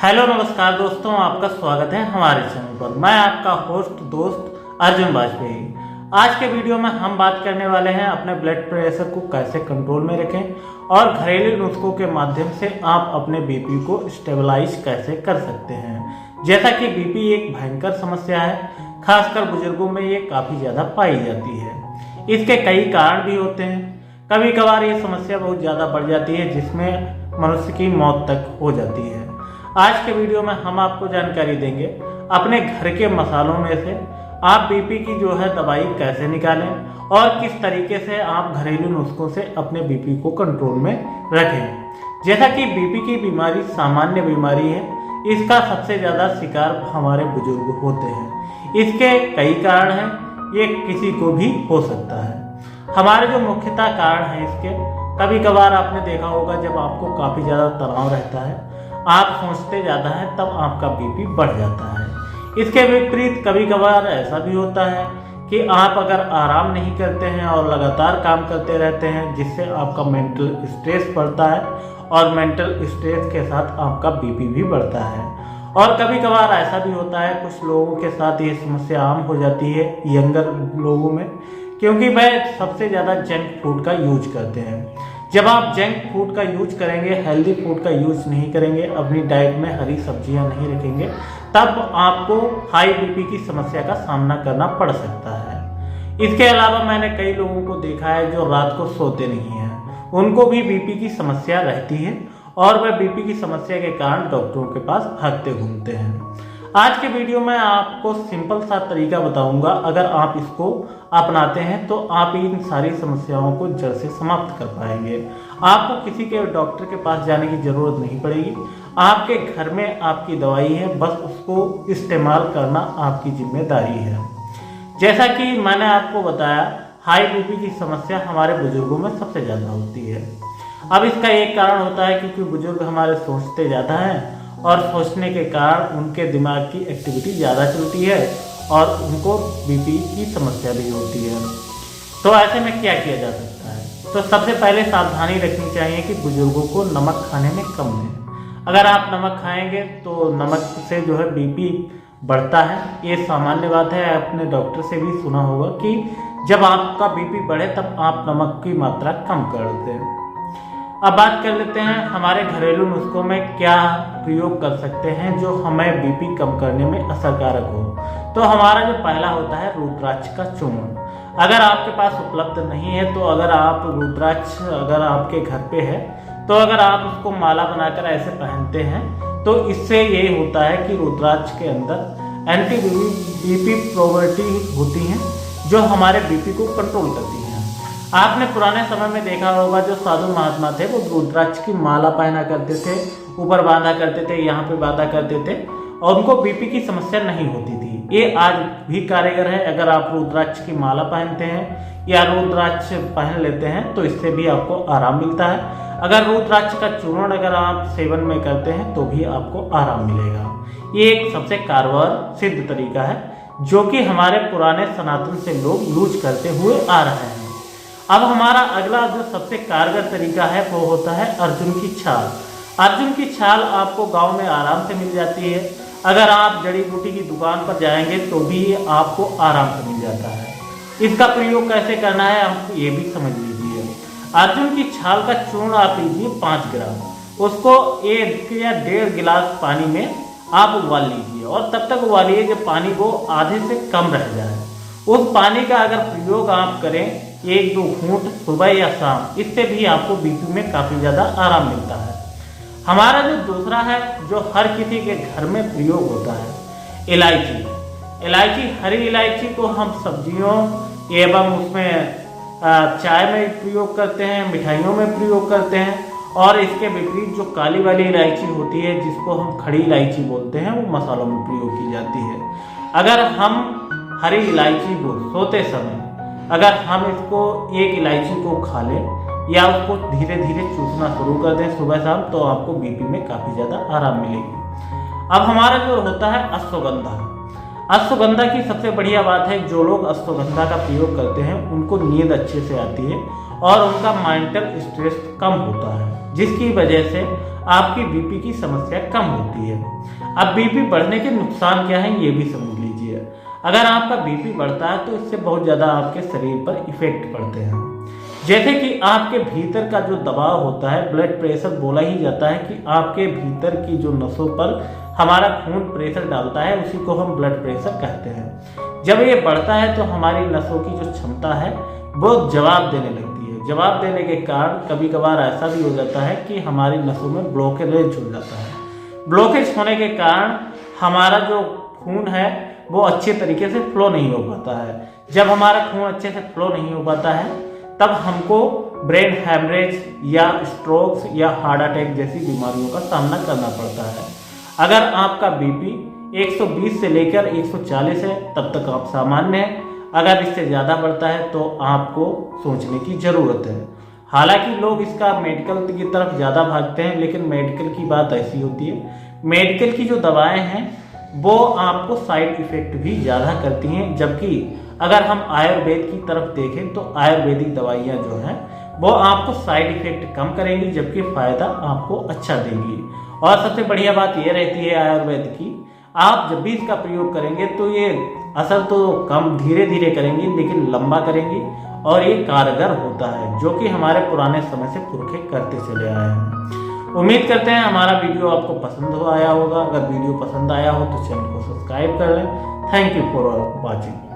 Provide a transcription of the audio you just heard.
Hello नमस्कार दोस्तों, आपका स्वागत है हमारे चैनल पर। मैं आपका होस्ट दोस्त अर्जुन वाजपेयी। आज के वीडियो में हम बात करने वाले हैं अपने ब्लड प्रेशर को कैसे कंट्रोल में रखें और घरेलू नुस्खों के माध्यम से आप अपने बीपी को स्टेबलाइज कैसे कर सकते हैं। जैसा कि बीपी एक भयंकर समस्या है, खासकर बुजुर्गों में ये काफ़ी ज़्यादा पाई जाती है। इसके कई कारण भी होते हैं। कभी कभार ये समस्या बहुत ज़्यादा बढ़ जाती है जिसमें मनुष्य की मौत तक हो जाती है। आज के वीडियो में हम आपको जानकारी देंगे अपने घर के मसालों में से आप बीपी की जो है दवाई कैसे निकालें और किस तरीके से आप घरेलू नुस्खों से अपने बीपी को कंट्रोल में रखें। जैसा कि बीपी की बीमारी सामान्य बीमारी है, इसका सबसे ज़्यादा शिकार हमारे बुजुर्ग होते हैं। इसके कई कारण हैं, ये किसी को भी हो सकता है। हमारे जो मुख्यतः कारण हैं इसके, कभी कभार आपने देखा होगा जब आपको काफ़ी ज़्यादा तनाव रहता है, आप सोचते ज़्यादा हैं, तब आपका बीपी बढ़ जाता है। इसके विपरीत कभी कभार ऐसा भी होता है कि आप अगर आराम नहीं करते हैं और लगातार काम करते रहते हैं, जिससे आपका मेंटल स्ट्रेस बढ़ता है और मेंटल स्ट्रेस के साथ आपका बीपी भी बढ़ता है। और कभी कभार ऐसा भी होता है, कुछ लोगों के साथ ये समस्या आम हो जाती है यंगर लोगों में, क्योंकि वह सबसे ज़्यादा जंक फूड का यूज करते हैं। जब आप जंक फूड का यूज करेंगे, हेल्दी फूड का यूज नहीं करेंगे, अपनी डाइट में हरी सब्जियां नहीं रखेंगे, तब आपको हाई बीपी की समस्या का सामना करना पड़ सकता है। इसके अलावा मैंने कई लोगों को देखा है जो रात को सोते नहीं हैं, उनको भी बीपी की समस्या रहती है और वह बीपी की समस्या के कारण डॉक्टरों के पास भागते घूमते हैं। आज के वीडियो में आपको सिंपल सा तरीका बताऊंगा, अगर आप इसको अपनाते हैं तो आप इन सारी समस्याओं को जड़ से समाप्त कर पाएंगे। आपको किसी के डॉक्टर के पास जाने की ज़रूरत नहीं पड़ेगी। आपके घर में आपकी दवाई है, बस उसको इस्तेमाल करना आपकी जिम्मेदारी है। जैसा कि मैंने आपको बताया, हाई बीपी की समस्या हमारे बुजुर्गों में सबसे ज़्यादा होती है। अब इसका एक कारण होता है क्योंकि बुजुर्ग हमारे सोचते ज़्यादा हैं और सोचने के कारण उनके दिमाग की एक्टिविटी ज़्यादा चलती है और उनको बीपी की समस्या भी होती है। तो ऐसे में क्या किया जा सकता है? तो सबसे पहले सावधानी रखनी चाहिए कि बुजुर्गों को नमक खाने में कम दें। अगर आप नमक खाएंगे तो नमक से जो है बीपी बढ़ता है, ये सामान्य बात है। आपने डॉक्टर से भी सुना होगा कि जब आपका बीपी बढ़े तब आप नमक की मात्रा कम कर दें। अब बात कर लेते हैं हमारे घरेलू नुस्खों में क्या प्रयोग कर सकते हैं जो हमें बीपी कम करने में असरकारक हो। तो हमारा जो पहला होता है रुद्राक्ष का चूर्ण। अगर आपके पास उपलब्ध नहीं है तो अगर आप रुद्राक्ष अगर आपके घर पे है तो अगर आप उसको माला बनाकर ऐसे पहनते हैं तो इससे ये होता है कि रुद्राक्ष के अंदर एंटी बीपी प्रॉपर्टी होती हैं जो हमारे बीपी को कंट्रोल करती हैं। आपने पुराने समय में देखा होगा जो साधु महात्मा थे वो रुद्राक्ष की माला पहना करते थे, ऊपर बांधा करते थे, यहाँ पे बांधा करते थे और उनको बीपी की समस्या नहीं होती थी। ये आज भी कारीगर है। अगर आप रुद्राक्ष की माला पहनते हैं या रुद्राक्ष पहन लेते हैं तो इससे भी आपको आराम मिलता है। अगर रुद्राक्ष का चूर्ण अगर आप सेवन में करते हैं तो भी आपको आराम मिलेगा। ये एक सबसे कारगर सिद्ध तरीका है जो कि हमारे पुराने सनातन से लोग यूज करते हुए आ रहे हैं। अब हमारा अगला जो सबसे कारगर तरीका है वो होता है अर्जुन की छाल। अर्जुन की छाल आपको गांव में आराम से मिल जाती है। अगर आप जड़ी बूटी की दुकान पर जाएंगे तो भी आपको आराम से मिल जाता है। इसका प्रयोग कैसे करना है आपको ये भी समझ लीजिए। अर्जुन की छाल का चूर्ण आप लीजिए 5 ग्राम, उसको 1 या 1.5 गिलास पानी में आप उबाल लीजिए और तब तक उबालिए जब पानी वो आधे से कम रह जाए। उस पानी का अगर प्रयोग आप करें 1-2 घूंट सुबह या शाम, इससे भी आपको बीपी में काफ़ी ज़्यादा आराम मिलता है। हमारा जो दूसरा है जो हर किसी के घर में प्रयोग होता है, इलायची। इलायची, हरी इलायची को हम सब्जियों एवं उसमें चाय में प्रयोग करते हैं, मिठाइयों में प्रयोग करते हैं। और इसके विपरीत जो काली वाली इलायची होती है जिसको हम खड़ी इलायची बोलते हैं, वो मसालों में प्रयोग की जाती है। अगर हम हरी इलायची को सोते समय अगर हम इसको 1 इलायची को खा लें या उसको धीरे धीरे चूसना शुरू कर दें सुबह शाम, तो आपको बीपी में काफ़ी ज़्यादा आराम मिलेगी। अब हमारा जो होता है अश्वगंधा। अश्वगंधा की सबसे बढ़िया बात है, जो लोग अश्वगंधा का प्रयोग करते हैं उनको नींद अच्छे से आती है और उनका मेंटल स्ट्रेस कम होता है, जिसकी वजह से आपकी बीपी की समस्या कम होती है। अब बीपी बढ़ने के नुकसान क्या है ये भी समझ लीजिए। अगर आपका बीपी बढ़ता है तो इससे बहुत ज़्यादा आपके शरीर पर इफेक्ट पड़ते हैं, जैसे कि आपके भीतर का जो दबाव होता है, ब्लड प्रेशर बोला ही जाता है कि आपके भीतर की जो नसों पर हमारा खून प्रेशर डालता है, उसी को हम ब्लड प्रेशर कहते हैं। जब ये बढ़ता है तो हमारी नसों की जो क्षमता है वो जवाब देने लगती है। जवाब देने के कारण कभी कभार ऐसा भी हो जाता है कि हमारी नसों में ब्लॉकेज हो जाता है। ब्लॉकेज होने के कारण हमारा जो खून है वो अच्छे तरीके से फ्लो नहीं हो पाता है। जब हमारा खून अच्छे से फ्लो नहीं हो पाता है तब हमको ब्रेन हैमरेज या स्ट्रोक्स या हार्ट अटैक जैसी बीमारियों का सामना करना पड़ता है। अगर आपका बीपी 120 से लेकर 140 है तब तक आप सामान्य हैं। अगर इससे ज़्यादा बढ़ता है तो आपको सोचने की ज़रूरत है। हालांकि लोग इसका मेडिकल की तरफ ज़्यादा भागते हैं, लेकिन मेडिकल की बात ऐसी होती है, मेडिकल की जो दवाएं हैं वो आपको साइड इफ़ेक्ट भी ज़्यादा करती हैं। जबकि अगर हम आयुर्वेद की तरफ देखें तो आयुर्वेदिक दवाइयाँ जो हैं वो आपको साइड इफ़ेक्ट कम करेंगी, जबकि फ़ायदा आपको अच्छा देंगी। और सबसे बढ़िया बात ये रहती है आयुर्वेद की, आप जब भी इसका प्रयोग करेंगे तो ये असर तो कम धीरे धीरे करेंगी लेकिन लंबा करेंगी, और ये कारगर होता है, जो कि हमारे पुराने समय से पुरखे करते चले आए हैं। उम्मीद करते हैं हमारा वीडियो आपको पसंद आया होगा। अगर वीडियो पसंद आया हो तो चैनल को सब्सक्राइब कर लें। Thank you for watching.